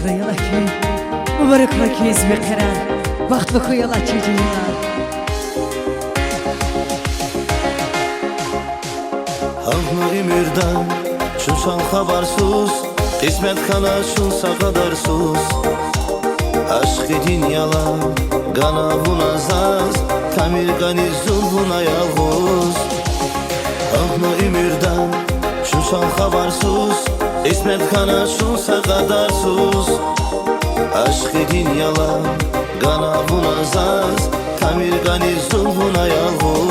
خيالك مبارك لك اسمي قرار وقت بخيالك تجينا Halkma ömürden şuşan habersuz Kısmet kala şunsa kadarsuz Aşk edin yalan Gana buna zaz Tamir gani zulbuna yavuz Halkma ömürden şuşan habersuz Kısmet kala şunsa kadarsuz Aşk edin yalan Gana buna zaz Tamir gani zulbuna yavuz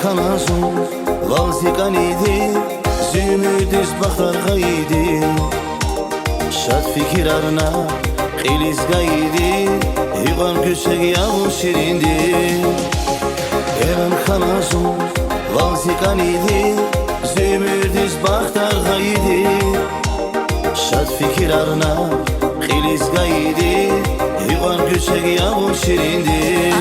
Kanazun Valzikan idi Zümüdüz baklarga idi Şad fikir arına Xilizga idi Hüvan köşek yavun şirindi Eren kanazun Valzikan idi Zümüdüz baklarga idi Şad fikir arına Xilizga idi Hüvan köşek yavun şirindi